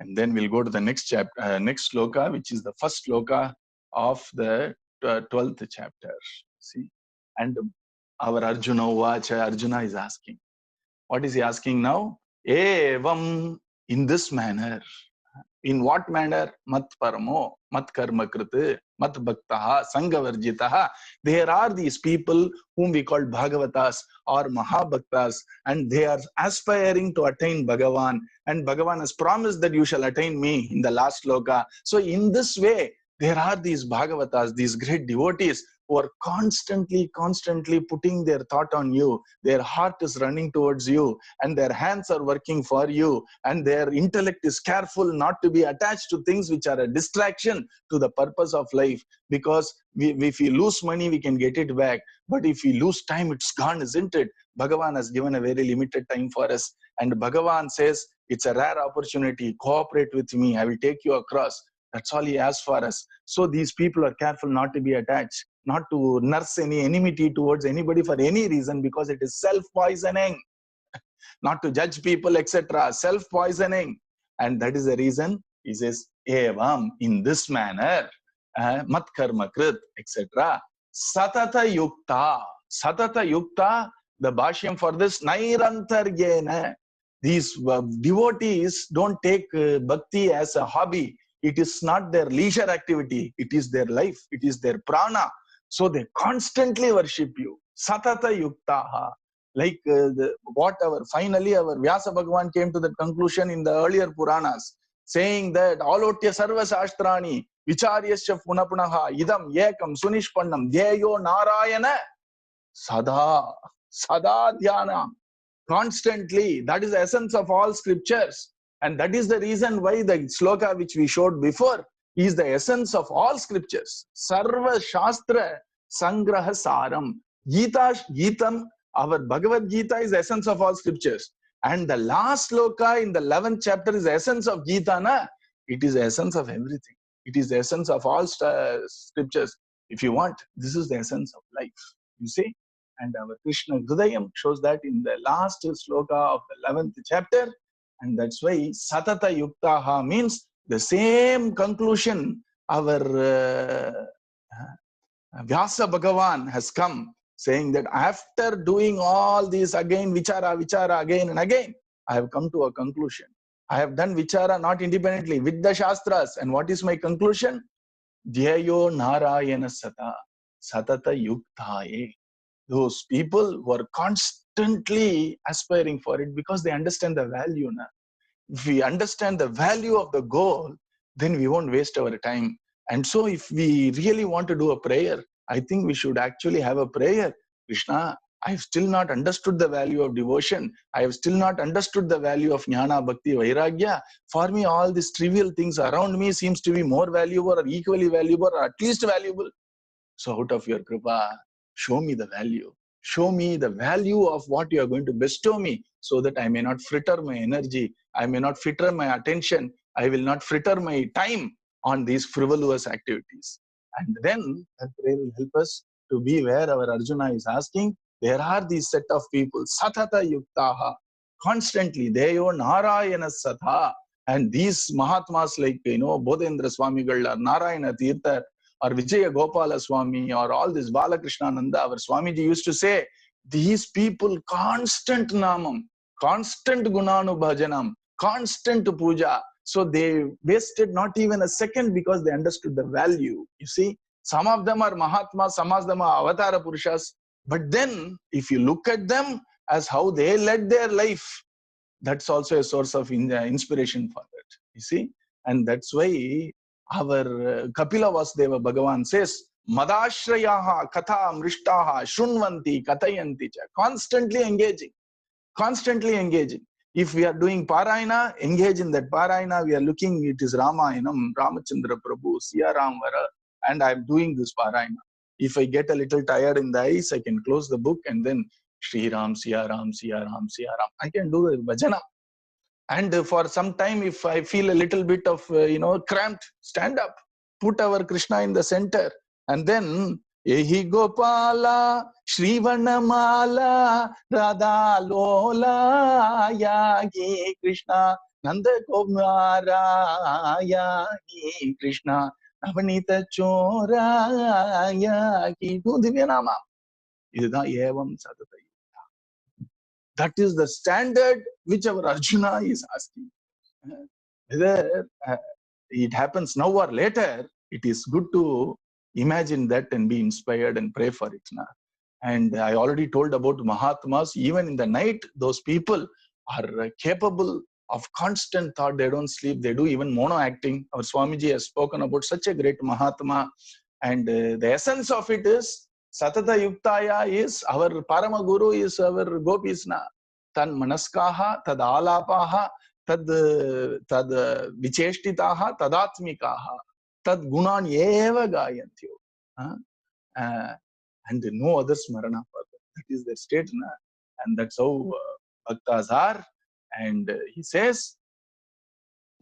And then we'll go to the next chapter, next sloka, which is the first sloka of the 12th chapter. See, and our Arjuna is asking. What is he asking now? Evam, in this manner. In what manner? Mat paramo, mat karma kriti, mat bhaktah, sanghavarjitaha. There are these people whom we call Bhagavatas or Mahabhaktas, and they are aspiring to attain Bhagavan. And Bhagavan has promised that you shall attain me in the last sloka. So in this way, there are these Bhagavatas, these great devotees who are constantly putting their thought on you. Their heart is running towards you, and their hands are working for you, and their intellect is careful not to be attached to things which are a distraction to the purpose of life. Because if we lose money, we can get it back. But if we lose time, it's gone, isn't it? Bhagavan has given a very limited time for us. And Bhagavan says, it's a rare opportunity. Cooperate with me. I will take you across. That's all he asks for us. So these people are careful not to be attached, not to nurse any enmity towards anybody for any reason, because it is self-poisoning. Not to judge people, etc. Self-poisoning. And that is the reason he says, Evam, in this manner, mat karma krit, etc. Satata yukta. Satata yukta, the bhashyam for this, nairantaryena. These devotees don't take bhakti as a hobby. It is not their leisure activity. It is their life. It is their prana. So they constantly worship you. Satata yuktaha. Like finally our Vyasa Bhagavan came to the conclusion in the earlier Puranas, saying that alotya sarva shastrani vicharyasya punapunaha idam yekam sunishpannam dhyeyo narayana sada dhyana. Constantly, that is the essence of all scriptures. And that is the reason why the sloka which we showed before is the essence of all scriptures. Sarva Shastra Sangraha Saram. Gita, our Bhagavad Gita is the essence of all scriptures. And the last sloka in the 11th chapter is the essence of Gita. Na? It is the essence of everything. It is the essence of all scriptures. If you want, this is the essence of life. You see? And our Krishna Hridayam shows that in the last sloka of the 11th chapter. And that's why Satata Yuktaha means the same conclusion our Vyasa Bhagavan has come, saying that after doing all these again, vichara again and again, I have come to a conclusion. I have done vichara not independently, with the Shastras. And what is my conclusion? Dhyayo Narayana Sata, Satata Yuktaye. Those people who are constantly aspiring for it because they understand the value. Na? If we understand the value of the goal, then we won't waste our time. And so if we really want to do a prayer, I think we should actually have a prayer. Krishna, I have still not understood the value of devotion. I have still not understood the value of jnana, bhakti, vairagya. For me, all these trivial things around me seems to be more valuable or equally valuable or at least valuable. So out of your kripa, show me the value. Show me the value of what you are going to bestow me, so that I may not fritter my energy. I may not fritter my attention. I will not fritter my time on these frivolous activities. And then that prayer will help us to be where our Arjuna is asking. There are these set of people, satata yuktaha, constantly, deyo narayana satha. And these Mahatmas like, Bodhendra Swamigal or Narayana Tirtha, or Vijaya Gopala Swami, or all this Balakrishnananda, our Swamiji used to say, these people constant namam, constant gunanu bhajanam, constant puja. So they wasted not even a second because they understood the value. You see, some of them are Mahatma, some of them are Avatara Purushas. But then, if you look at them as how they led their life, that's also a source of inspiration for that. You see, and that's why our Kapila Vasudeva Bhagavan says, Madashrayaha katha mrishtaha shrunvanti katayanti cha. Constantly engaging. Constantly engaging. If we are doing Parayana, engage in that Parayana. We are looking, it is Ramayanam, Ramachandra Prabhu, Siya Ramvara, and I am doing this Parayana. If I get a little tired in the eyes, I can close the book and then Shri Ram, Siya Ram, Siya Ram, Siya Ram. I can do the bhajana. And for some time, if I feel a little bit of, cramped, stand up, put our Krishna in the center. And then, Ehi Gopala, Shri Vanamala, Radha Lola, Yagi Krishna, Nanda Kumaraya Krishna Navanita Choraya Ki Divyanama. இதுதான் ஏவம் சதத. That is the standard which our Arjuna is asking. Whether it happens now or later, it is good to imagine that and be inspired and pray for it. And I already told about Mahatmas. Even in the night, those people are capable of constant thought. They don't sleep. They do even mono acting. Our Swamiji has spoken about such a great Mahatma. And the essence of it is Satata Yuktaya is our Parama Guru is our Gopisna. Tan Manaskaha, Tad Alapaha, Tad Vicheshtitaha, Tadatmikaha, Tad Gunan Eva Gayantyo. And no other smarana further. That is their state. And that's how bhaktas are. And he says,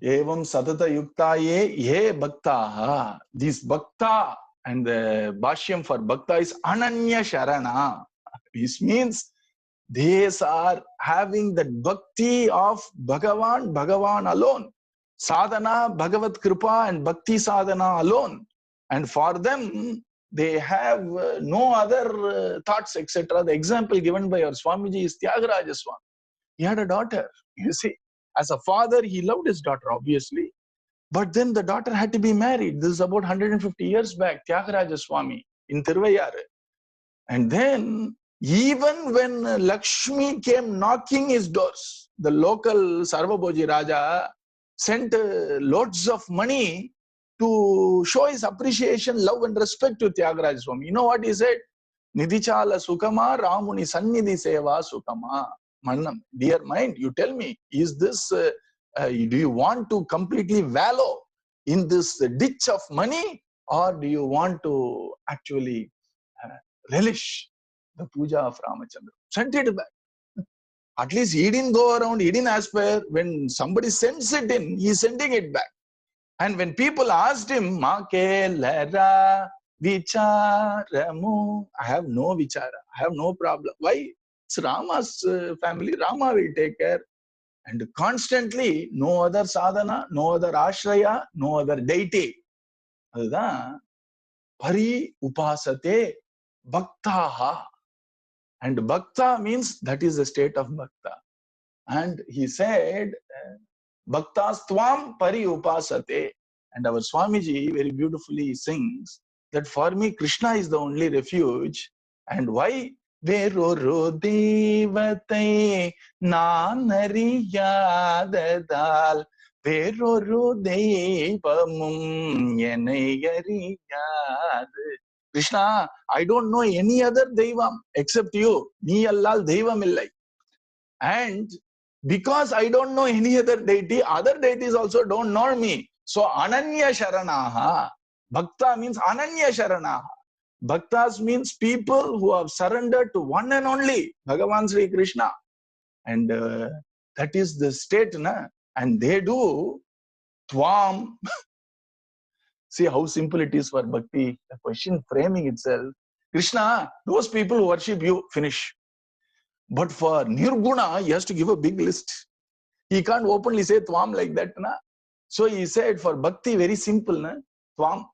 Evam Satata Yuktaye Ye Bhaktaha. This Bhakta and the Bhashyam for Bhakta is Ananya Sharana. This means these are having the bhakti of Bhagavan alone. Sadhana, Bhagavad Kripa and Bhakti Sadhana alone. And for them, they have no other thoughts, etc. The example given by our Swamiji is Tyagaraja Swami. He had a daughter. You see, as a father, he loved his daughter, obviously. But then the daughter had to be married. This is about 150 years back, Tyagaraja Swami in Tiruvayar. And then, even when Lakshmi came knocking his doors, the local Sarvabhoji Raja sent loads of money to show his appreciation, love and respect to Tyagaraja Swami. You know what he said? Nidichala Sukama, Ramuni Sannidhi Seva Sukama. Mannam, dear mind, you tell me, is this, do you want to completely wallow in this ditch of money, or do you want to actually relish the puja of Ramachandra? Sent it back. At least he didn't go around, he didn't aspire. When somebody sends it in, he's sending it back. And when people asked him, Ma kelara vicharamu, I have no vichara, I have no problem. Why? It's Rama's family, Rama will take care. And constantly, no other sadhana, no other ashraya, no other deity. Adhaan Pari upasate bhaktaha. And bhakta means that is the state of bhakta. And he said, Bhaktas tvam pari upasate. And our Swamiji very beautifully sings that for me, Krishna is the only refuge. And why? Veroro devate nanariyadadal veroro devamum yenayariyad. Krishna, I don't know any other Devam except you. Nee allal Devam illai. And because I don't know any other deity, other deities also don't know me. So Ananya Sharanaha. Bhakta means Ananya Sharanaha. Bhaktas means people who have surrendered to one and only Bhagavan Sri Krishna. And that is the state, na? And they do Tvam. See how simple it is for bhakti. The question framing itself. Krishna, those people who worship you, finish. But for Nirguna, he has to give a big list. He can't openly say Tvam like that. Na? So he said for bhakti, very simple. Na? Tvam,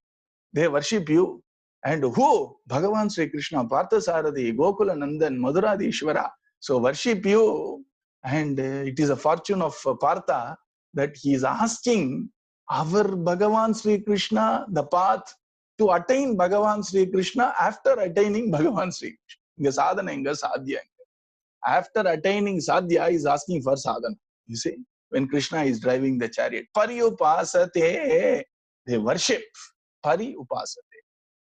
they worship you. And who? Bhagavan Sri Krishna, Parthasarathi, Gokula Nandan, Madhuradi Ishvara. So worship you. And it is a fortune of Partha that he is asking our Bhagavan Sri Krishna the path to attain Bhagavan Sri Krishna after attaining Bhagavan Sri Krishna. Inga sadhana, inga sadhya. After attaining sadhya, he is asking for sadhana. You see, when Krishna is driving the chariot, Pari upasate, they worship. Pari upasate.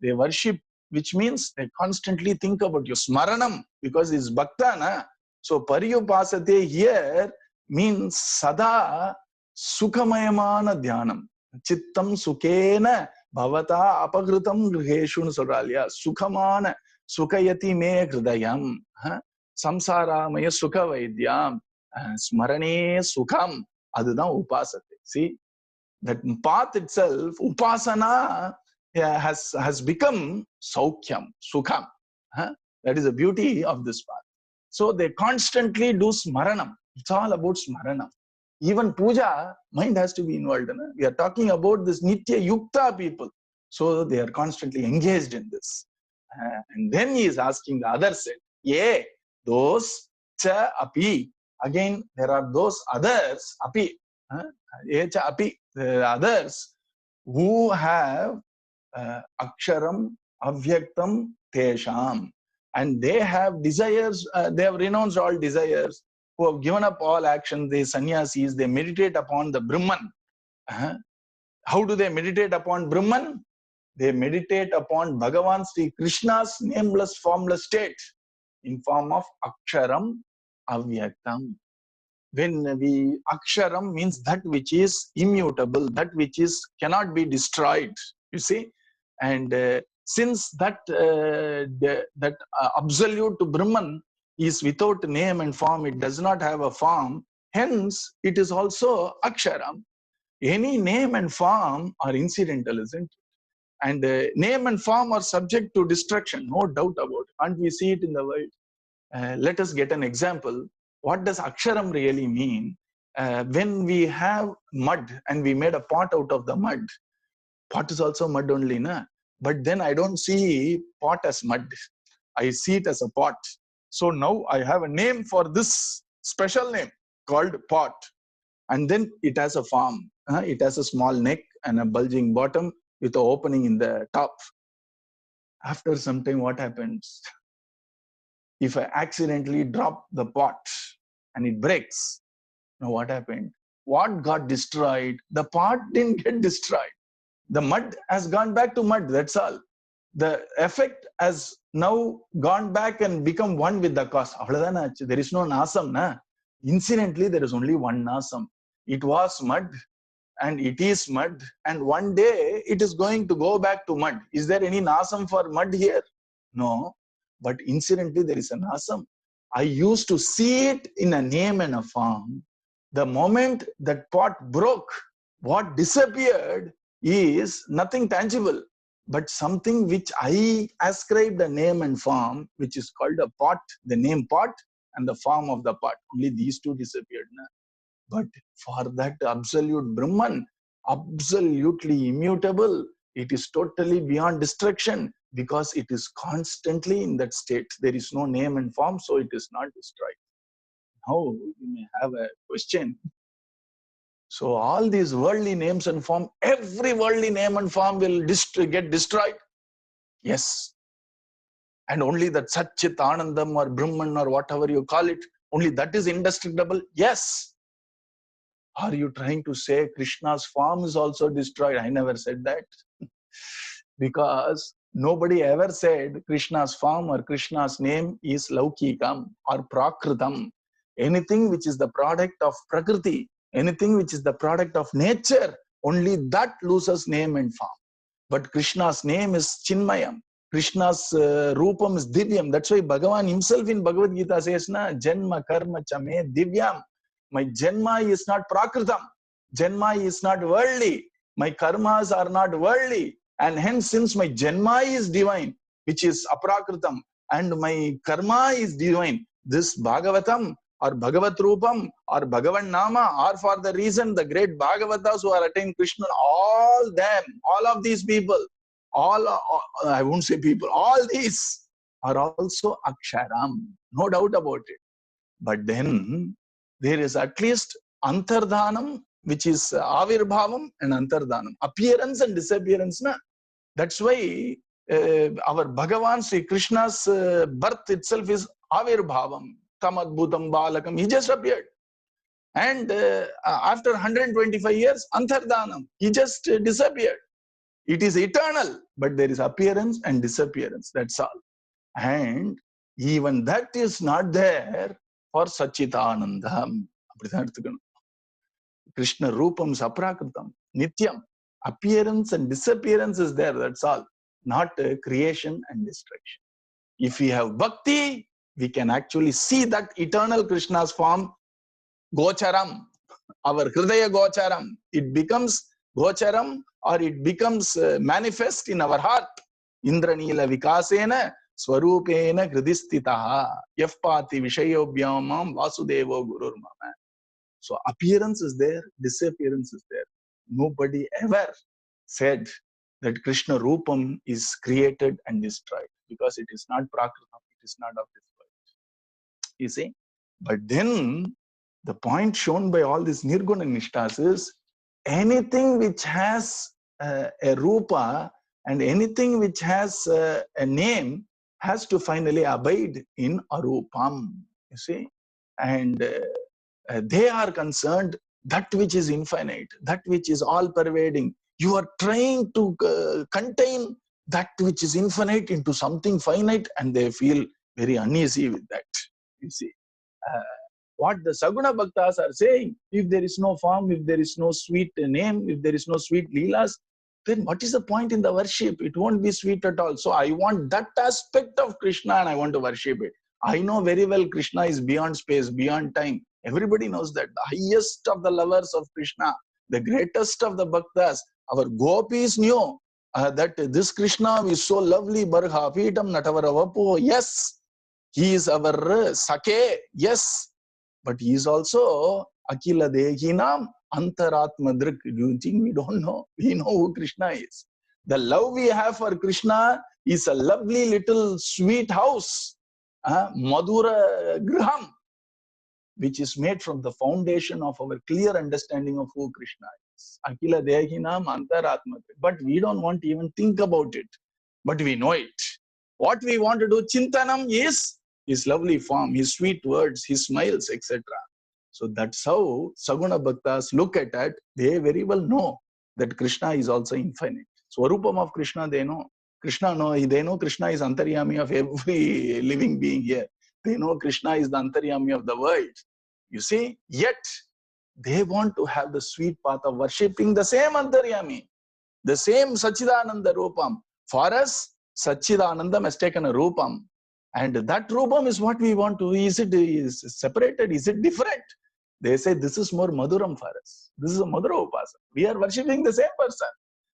They worship, which means they constantly think about you. Smaranam, because it's bhakta, na? So Pari upasate here means sada sukhamayamana dhyanam. Chittam sukhena bhavata apagritam griheshu solralya. Sukhamana sukhayati me hridayam. Samsaramaya sukha vaidyam. Smarane sukham. Adudhan upasate. See, that path itself, upasana, has become saukyam, sukham. That is the beauty of this path. So they constantly do smaranam. It's all about smaranam. Even puja, mind has to be involved. Na? We are talking about this Nitya Yukta people. So they are constantly engaged in this. And then he is asking the other set, yeah, those cha api. Again, there are those others, api. Ye cha api, the others who have aksharam, avyaktam, tesham. And they have desires, they have renounced all desires, who have given up all action, the sannyasis, they meditate upon the Brahman. How do they meditate upon Brahman? They meditate upon Bhagavan Sri Krishna's nameless, formless state in form of aksharam, avyaktam. When we aksharam means that which is immutable, that which is cannot be destroyed. You see, and since that absolute Brahman is without name and form, it does not have a form. Hence, it is also aksharam. Any name and form are incidental, isn't it? And name and form are subject to destruction, no doubt about it. Can't we see it in the world? Let us get an example. What does aksharam really mean? When we have mud and we made a pot out of the mud, pot is also mud only, na? But then I don't see pot as mud. I see it as a pot. So now I have a name for this special name called pot. And then it has a form. It has a small neck and a bulging bottom with an opening in the top. After some time, what happens? If I accidentally drop the pot and it breaks, now what happened? What got destroyed? The pot didn't get destroyed. The mud has gone back to mud, that's all. The effect has now gone back and become one with the cause. There is no nasam, na? Incidentally, there is only one nasam. It was mud and it is mud, and one day it is going to go back to mud. Is there any nasam for mud here? No. But incidentally, there is a nasam. I used to see it in a name and a form. The moment that pot broke, what disappeared is nothing tangible, but something which I ascribed a name and form, which is called a pot, the name pot and the form of the pot. Only these two disappeared. Na? But for that absolute Brahman, absolutely immutable, it is totally beyond destruction because it is constantly in that state. There is no name and form, so it is not destroyed. Now you may have a question. So all these worldly names and form, every worldly name and form will get destroyed? Yes. And only that Satchit Anandam or Brahman or whatever you call it, only that is indestructible? Yes. Are you trying to say Krishna's form is also destroyed? I never said that. Because nobody ever said Krishna's form or Krishna's name is Laukikam or Prakritam. Anything which is the product of Prakriti, anything which is the product of nature, only that loses name and form. But Krishna's name is Chinmayam. Krishna's Rupam is Divyam. That's why Bhagavan himself in Bhagavad Gita says, na, Janma Karma Chame Divyam. My Janma is not Prakritam. Janma is not worldly. My karmas are not worldly. And hence, since my Janma is divine, which is Aprakritam, and my karma is divine, this Bhagavatam or Bhagavat Rupam or Bhagavan Nama are for the reason the great Bhagavatas who are attained Krishna, all them, all of these people, I won't say people, all these are also Aksharam, no doubt about it. But then there is at least Antardhanam, which is Avirbhavam and Antardhanam, appearance and disappearance. Na? That's why our Bhagavan Sri Krishna's birth itself is Avirbhavam, Tamadbhutam Balakam. He just appeared. And after 125 years, Antardhanam, he just disappeared. It is eternal, but there is appearance and disappearance. That's all. And even that is not there for Satchitanandam. Krishna Rupam Saprakritam, Nityam. Appearance and disappearance is there, that's all. Not creation and destruction. If we have bhakti, we can actually see that eternal Krishna's form, Gocharam, our Hridaya Gocharam. It becomes Gocharam or it becomes manifest in our heart. Indranila Vikasena Swarupena Hridistitaha Yafpati Vishayobhyamam Vasudevo Gurur Mama. So appearance is there, disappearance is there. Nobody ever said that Krishna Rupam is created and destroyed, because it is not Prakritam, it is not of this world. You see? But then the point shown by all these Nirguna Nishtas is anything which has a Rupa and anything which has a name has to finally abide in Arupam. You see? And they are concerned that which is infinite, that which is all pervading. You are trying to contain that which is infinite into something finite, and they feel very uneasy with that. You see, what the Saguna Bhaktas are saying, if there is no form, if there is no sweet name, if there is no sweet leelas, then what is the point in the worship? It won't be sweet at all. So I want that aspect of Krishna and I want to worship it. I know very well Krishna is beyond space, beyond time. Everybody knows that. The highest of the lovers of Krishna, the greatest of the bhaktas, our gopis knew that this Krishna is so lovely. Barha Pitam Natavara. Yes, he is our Sake. Yes, but he is also Akila Dehinam Antaratma Drik. Do you think we don't know? We know who Krishna is. The love we have for Krishna is a lovely little sweet house, Madhura Graham, which is made from the foundation of our clear understanding of who Krishna is. Akila Dehinam Antaratma Drik. But we don't want to even think about it. But we know it. What we want to do, Chintanam, is his lovely form, his sweet words, his smiles, etc. So that's how Saguna Bhaktas look at it. They very well know that Krishna is also infinite. Swarupam of Krishna, they know. They know Krishna is Antaryami of every living being here. They know Krishna is the Antaryami of the world. You see, yet they want to have the sweet path of worshipping the same Antaryami, the same Sachidananda Rupam. For us, Sachidanandam has taken a Rupam. And that Rupam is what we want to. Is it separated? Is it different? They say this is more Madhuram for us. This is a Madhura Upasana. We are worshipping the same person.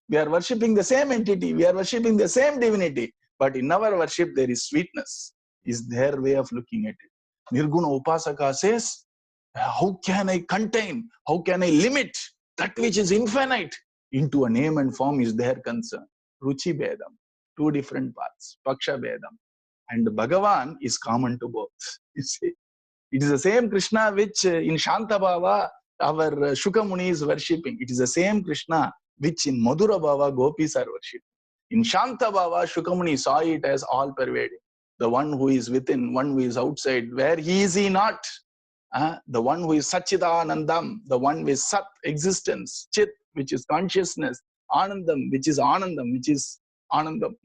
We are worshipping the same entity. We are worshipping the same divinity. But in our worship, there is sweetness. Is their way of looking at it. Nirguna Upasaka says, how can I contain? How can I limit that which is infinite into a name and form is their concern. Ruchi Bedam. Two different paths. Paksha Bedam. And Bhagavan is common to both. You see, it is the same Krishna which in Shanta Bhava our Shuka Muni is worshipping. It is the same Krishna which in Madhura Bhava gopis are worshipping. In Shanta Bhava, Shuka Muni saw it as all pervading. The one who is within, one who is outside. Where he is he not? The one who is Sachidanandam, the one with Sat, existence, Chit, which is consciousness, Anandam, which is Anandam, which is Anandam.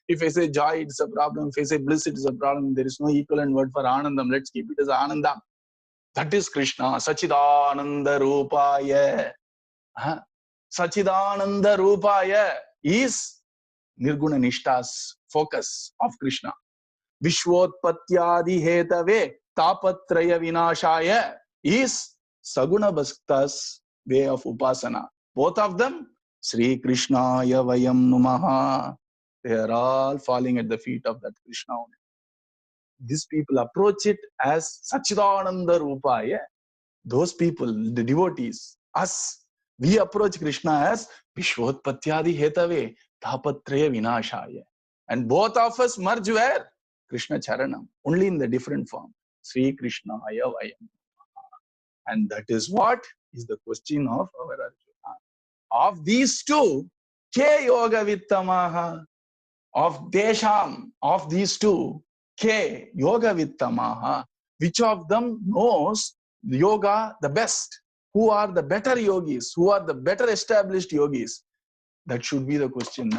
If I say joy, it's a problem. If I say bliss, it is a problem. There is no equivalent word for Anandam. Let's keep it as Anandam. That is Krishna. Sachidananda Rupaya. Sachidananda Rupaya is Nirguna Nishta's focus of Krishna. Vishwotpatyadi Hetave Tapatraya Vinashaya is Saguna Bhakta's way of Upasana. Both of them, Sri Krishnaya Vayam Numaha. They are all falling at the feet of that Krishna only. These people approach it as Sachidananda Rupaya. Those people, the devotees, us, we approach Krishna as Vishwotpatyadi Hetave Tapatraya Vinashaya. And both of us merge where? Krishna Charanam, only in the different form. Sri Krishnaya Vayam. And that is what is the question of our Arjuna. Of these two, Ke Yoga Vittamaha. Of Desham, of these two, Ke Yoga Vittamaha. Which of them knows yoga the best? Who are the better yogis? Who are the better established yogis? That should be the question.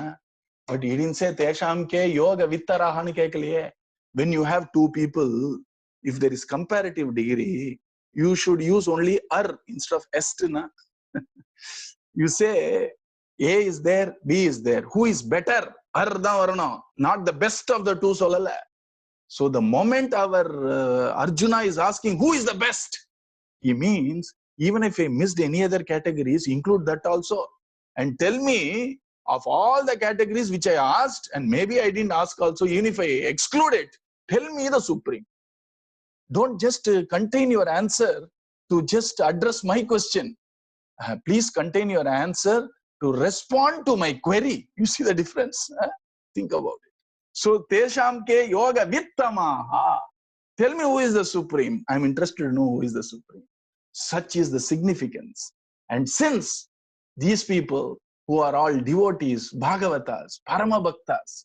But he didn't say Tesham Ke Yoga Vittarahan Kekaliye. When you have two people, if there is comparative degree, you should use only Ar instead of Est. You say A is there, B is there. Who is better? Arda or no? Not the best of the two solala. So the moment our Arjuna is asking who is the best, he means even if I missed any other categories, include that also. And tell me of all the categories which I asked, and maybe I didn't ask also, even if I exclude it, tell me the supreme. Don't just contain your answer to just address my question. Please contain your answer to respond to my query. You see the difference? Think about it. So, tesham ke yoga vittamaha. Tell me who is the Supreme. I'm interested to know who is the Supreme. Such is the significance. And since these people who are all devotees, Bhagavatas, Parama Bhaktas,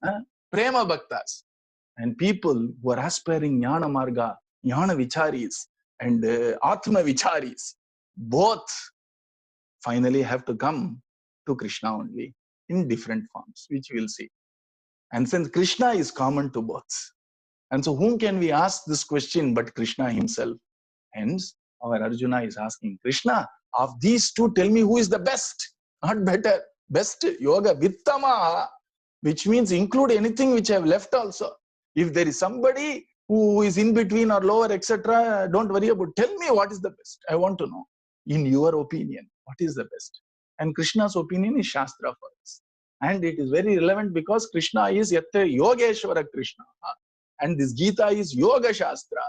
Prema Bhaktas, and people who are aspiring Jnana Marga, Jnana Vicharis, and Atma Vicharis, both finally have to come to Krishna only in different forms, which we will see. And since Krishna is common to both, and so whom can we ask this question but Krishna himself? Hence, our Arjuna is asking Krishna, of these two, tell me who is the best, not better, best yoga vittama, which means include anything which I have left also. If there is somebody who is in between or lower, etc., don't worry about. Tell me what is the best. I want to know. In your opinion, what is the best? And Krishna's opinion is Shastra for us. And it is very relevant because Krishna is Yatte Yogeshwara Krishna. And this Gita is Yoga Shastra.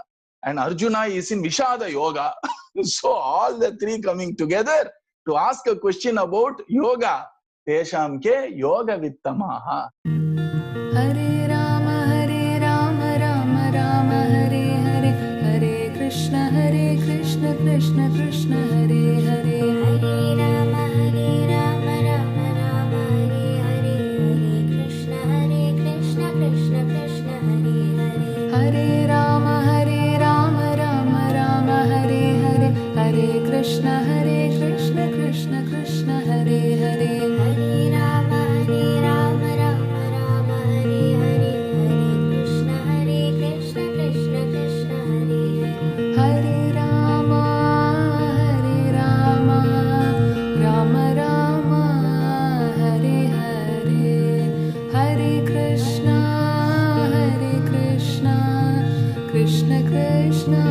And Arjuna is in Vishada Yoga. So all the three coming together to ask a question about yoga. Tesham ke yoga vittamaha. Hare Rama, Rama Rama, Hare Hare, Hare Krishna, Krishna Krishna, Hare Hare. Hare Rama, Rama Rama, Hare Hare, Hare Krishna, Krishna Krishna, Hare Hare. Hare Rama, Rama Rama, Hare Hare, Hare Krishna, Krishna Krishna, Hare Hare. Hare Rama, Rama Rama, Hare Hare, Hare Krishna, Krishna Krishna, Hare Hare. Hare Rama, Rama Rama, Hare Hare, Hare Krishna, Krishna Krishna,